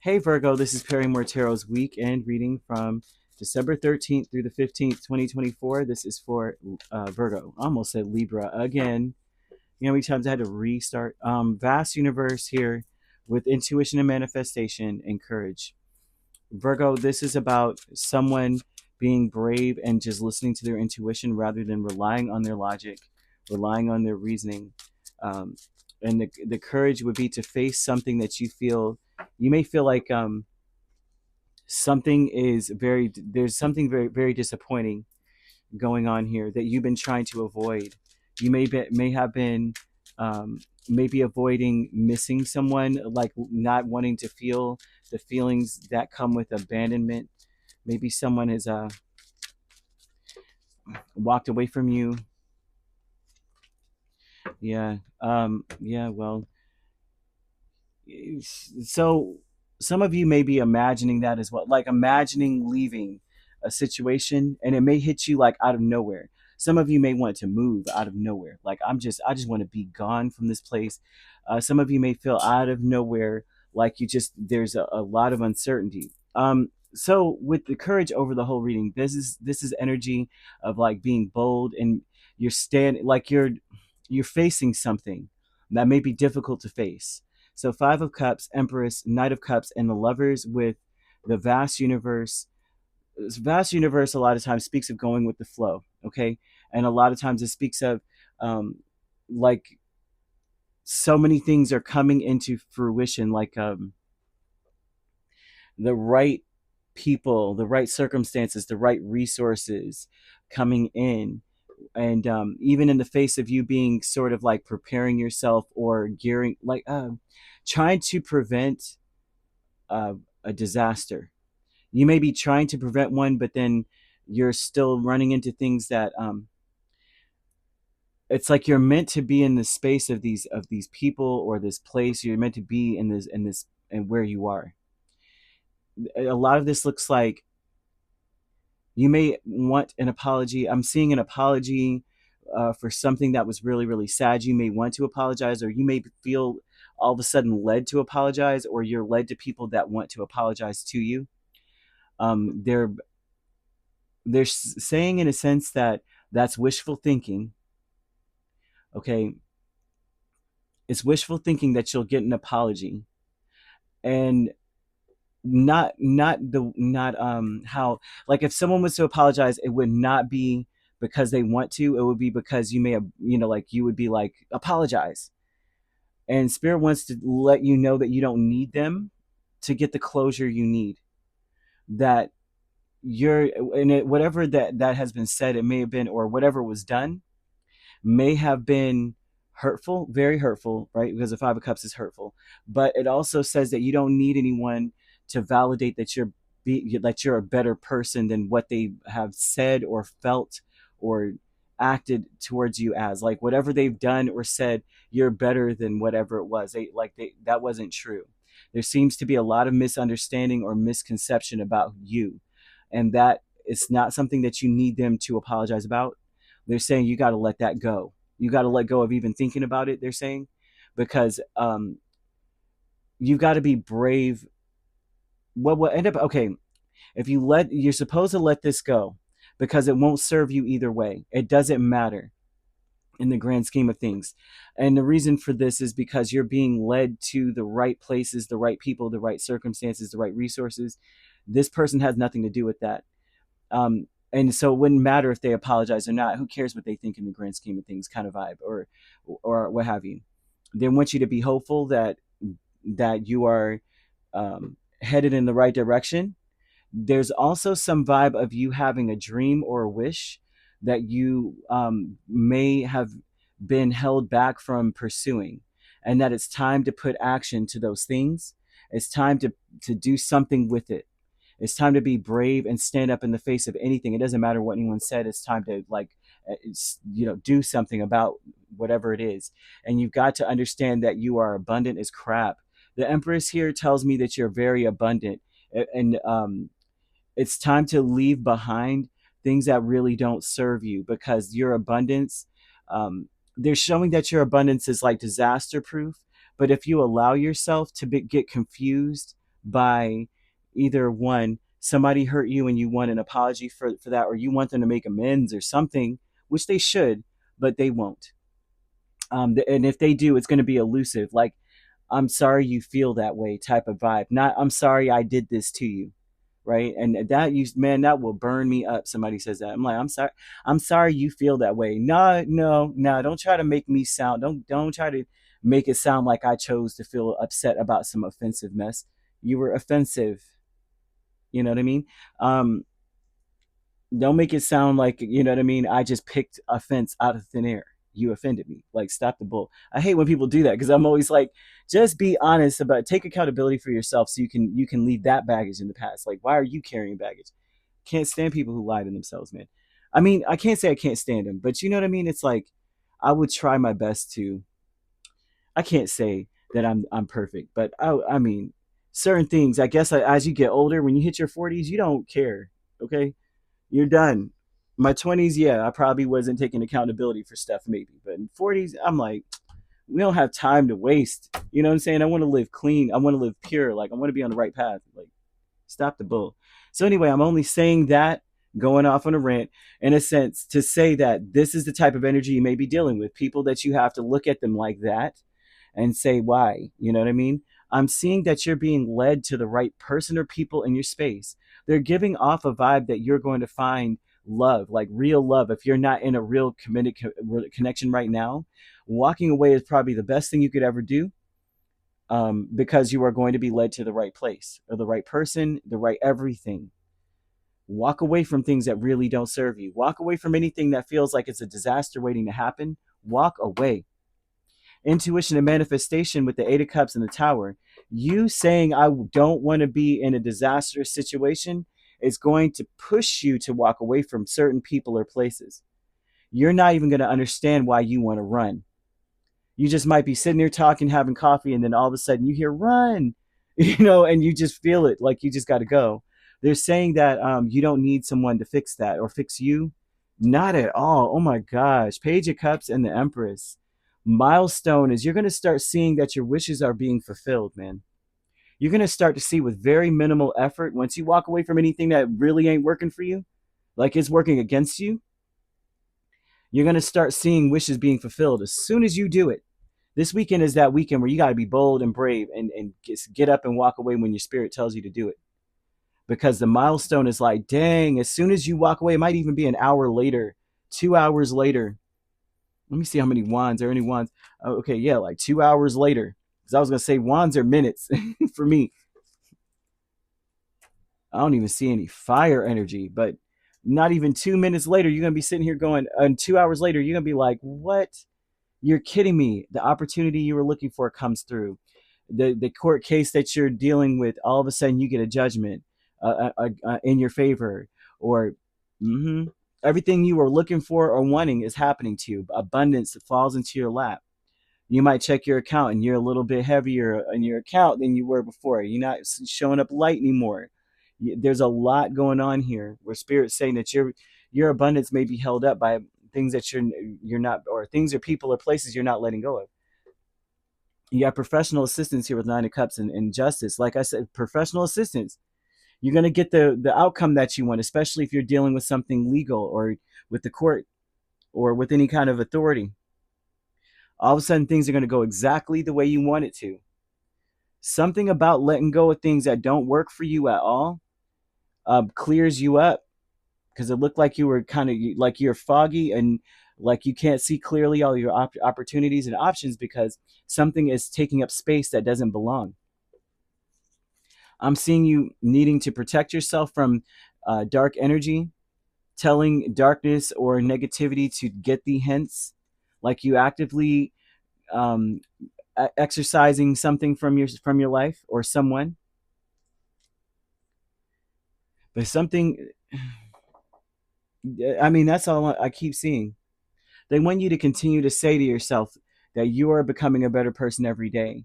Hey Virgo, this is Perrymore Tarot's weekend reading from December 13th through the 15th, 2024. This is for Virgo. I almost said Libra again. You know how many times I had to restart? Vast universe here with intuition and manifestation and courage. Virgo, this is about someone being brave and just listening to their intuition rather than relying on their logic, relying on their reasoning. Um, and the courage would be to face something that you may feel like there's something very disappointing going on here that you've been trying to avoid. You may have been maybe avoiding missing someone, like not wanting to feel the feelings that come with abandonment. Maybe someone has walked away from you. Yeah. Well, so some of you may be imagining that as well, like imagining leaving a situation, and it may hit you like out of nowhere. Some of you may want to move out of nowhere, like I just want to be gone from this place. Some of you may feel out of nowhere, like there's a lot of uncertainty. So with the courage over the whole reading, this is energy of like being bold, and you're facing something that may be difficult to face. So Five of Cups, Empress, Knight of Cups, and the Lovers with the vast universe. This vast universe a lot of times speaks of going with the flow, okay? And a lot of times it speaks of um, like so many things are coming into fruition, like the right people, the right circumstances, the right resources coming in. And even in the face of you being sort of like preparing yourself or gearing, like trying to prevent uh, a disaster. You may be trying to prevent one, but then you're still running into things that it's like you're meant to be in the space of these people or this place. You're meant to be in this and where you are. A lot of this looks like you may want an apology. I'm seeing an apology for something that was really sad. You may want to apologize, or you may feel all of a sudden led to apologize, or you're led to people that want to apologize to you. They're saying in a sense that that's wishful thinking. Okay, it's wishful thinking that you'll get an apology, and not how, like, if someone was to apologize, it would not be because they want to. It would be because you may have, like, you would be like, apologize, and spirit wants to let you know that you don't need them to get the closure you need. That you're and whatever that has been said, it may have been, or whatever was done may have been hurtful, very hurtful, right? Because the Five of Cups is hurtful. But it also says that you don't need anyone to validate that you're a better person than what they have said or felt or acted towards you as. Like, whatever they've done or said, you're better than whatever it was. That wasn't true. There seems to be a lot of misunderstanding or misconception about you, and that it's not something that you need them to apologize about. They're saying you got to let that go. You got to let go of even thinking about it. They're saying, because you've got to be brave. What will end up, okay? If you're supposed to let this go, because it won't serve you either way. It doesn't matter in the grand scheme of things. And the reason for this is because you're being led to the right places, the right people, the right circumstances, the right resources. This person has nothing to do with that. And so it wouldn't matter if they apologize or not. Who cares what they think in the grand scheme of things, kind of vibe, or what have you. They want you to be hopeful that you are headed in the right direction. There's also some vibe of you having a dream or a wish that you may have been held back from pursuing, and that it's time to put action to those things. It's time to do something with it. It's time to be brave and stand up in the face of anything. It doesn't matter what anyone said. It's time to, like, do something about whatever it is. And you've got to understand that you are abundant as crap. The Empress here tells me that you're very abundant, and it's time to leave behind things that really don't serve you, because your abundance, they're showing that your abundance is like disaster proof. But if you allow yourself to get confused by either one, somebody hurt you and you want an apology for that, or you want them to make amends or something, which they should, but they won't. And if they do, it's going to be elusive, like, I'm sorry you feel that way type of vibe, not I'm sorry I did this to you. Right. And that you, man, that will burn me up. Somebody says that. I'm like, I'm sorry you feel that way. No, no, no, don't try to make me sound, don't try to make it sound like I chose to feel upset about some offensive mess. You were offensive. You know what I mean? Um, don't make it sound like, you know what I mean, I just picked offense out of thin air. You offended me. Like, stop the bull. I hate when people do that, because I'm always like, just be honest about, take accountability for yourself, so you can leave that baggage in the past. Like, why are you carrying baggage? Can't stand people who lie to themselves, man. I mean, I can't say I can't stand them, but you know what I mean? It's like, I would try my best to, I can't say that I'm perfect, but I mean, certain things, I guess, as you get older, when you hit your 40s, you don't care. Okay, you're done. My 20s, yeah, I probably wasn't taking accountability for stuff, maybe, but in 40s, I'm like, we don't have time to waste. You know what I'm saying? I want to live clean. I want to live pure. Like, I want to be on the right path. Like, stop the bull. So anyway, I'm only saying that, going off on a rant, in a sense, to say that this is the type of energy you may be dealing with. People that you have to look at them like that and say why. You know what I mean? I'm seeing that you're being led to the right person or people in your space. They're giving off a vibe that you're going to find love, like real love. If you're not in a real committed connection right now, walking away is probably the best thing you could ever do, because you are going to be led to the right place or the right person, the right everything. Walk away from things that really don't serve you. Walk away from anything that feels like it's a disaster waiting to happen. Walk away. Intuition and manifestation with the Eight of Cups and the Tower. You saying, I don't want to be in a disastrous situation, is going to push you to walk away from certain people or places. You're not even going to understand why you want to run. You just might be sitting there talking, having coffee, and then all of a sudden you hear run, and you just feel it, like you just got to go. They're saying that you don't need someone to fix that or fix you. Not at all. Oh my gosh. Page of Cups and the Empress. Milestone is, you're going to start seeing that your wishes are being fulfilled, man. You're going to start to see with very minimal effort, once you walk away from anything that really ain't working for you, like it's working against you, you're going to start seeing wishes being fulfilled as soon as you do it. This weekend is that weekend where you got to be bold and brave, and get up and walk away when your spirit tells you to do it. Because the milestone is like, dang, as soon as you walk away, it might even be an hour later, 2 hours later. Let me see how many wands. Are any wands? Oh, okay, yeah, like 2 hours later. Because I was going to say wands are minutes for me. I don't even see any fire energy, but not even 2 minutes later, you're going to be sitting here going, and 2 hours later, you're going to be like, what? You're kidding me. The opportunity you were looking for comes through. The court case that you're dealing with, all of a sudden you get a judgment in your favor, or everything you were looking for or wanting is happening to you. Abundance falls into your lap. You might check your account and you're a little bit heavier in your account than you were before. You're not showing up light anymore. There's a lot going on here where Spirit's saying that your abundance may be held up by things that you're not, or things or people or places you're not letting go of. You have professional assistance here with Nine of Cups and Justice. Like I said, professional assistance. You're going to get the outcome that you want, especially if you're dealing with something legal or with the court or with any kind of authority. All of a sudden, things are going to go exactly the way you want it to. Something about letting go of things that don't work for you at all clears you up, because it looked like you were kind of like you're foggy and like you can't see clearly all your opportunities and options, because something is taking up space that doesn't belong. I'm seeing you needing to protect yourself from dark energy, telling darkness or negativity to get the hints, like you actively um, exercising something from your life or someone. But something, I mean, that's all I keep seeing. They want you to continue to say to yourself that you are becoming a better person every day,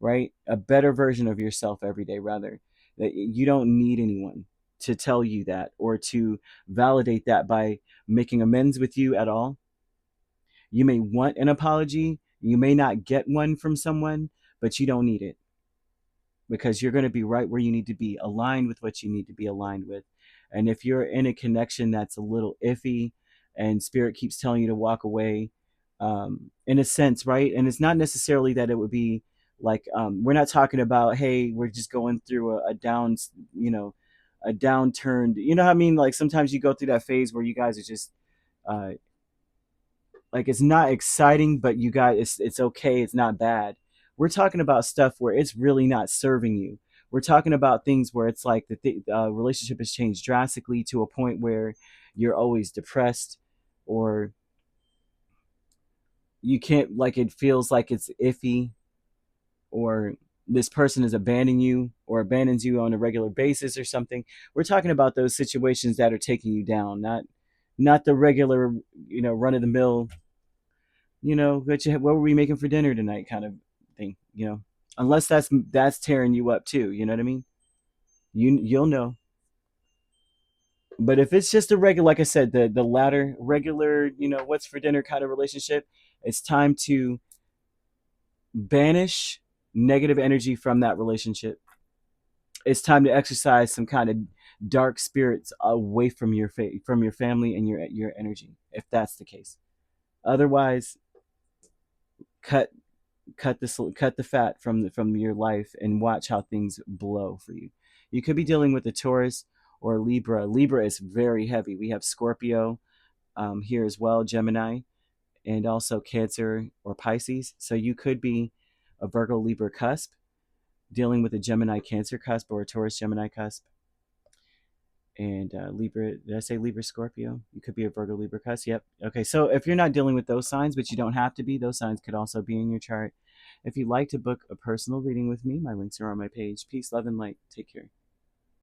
right? A better version of yourself every day, rather. That you don't need anyone to tell you that or to validate that by making amends with you at all. You may want an apology. You may not get one from someone, but you don't need it. because you're going to be right where you need to be, aligned with what you need to be aligned with. And if you're in a connection that's a little iffy and spirit keeps telling you to walk away, in a sense, right? And it's not necessarily that it would be like, we're not talking about, hey, we're just going through a down, you know, a downturned, you know what I mean? Like sometimes you go through that phase where you guys are just, uh, like it's not exciting, but you guys, it's okay, it's not bad. We're talking about stuff where it's really not serving you. We're talking about things where it's like the relationship has changed drastically to a point where you're always depressed, or you can't, like it feels like it's iffy, or this person is abandoning you or abandons you on a regular basis or something. We're talking about those situations that are taking you down, not the regular, run of the mill, what were we making for dinner tonight kind of thing, unless that's tearing you up too, you know what I mean? You'll know. But if it's just a regular, like I said, the latter regular, what's for dinner kind of relationship, it's time to banish negative energy from that relationship. It's time to exercise some kind of dark spirits away from from your family and your energy, if that's the case. Otherwise, cut cut the fat from your life and watch how things blow for you. You could be dealing with a Taurus or Libra. Libra is very heavy. We have Scorpio here as well, Gemini, and also Cancer or Pisces. So you could be a Virgo Libra cusp dealing with a Gemini Cancer cusp or a Taurus Gemini cusp. And Libra, did I say Libra Scorpio? You could be a Virgo Libra cusp. Yep. Okay. So if you're not dealing with those signs, but you don't have to be, those signs could also be in your chart. If you'd like to book a personal reading with me, my links are on my page. Peace, love, and light. Take care.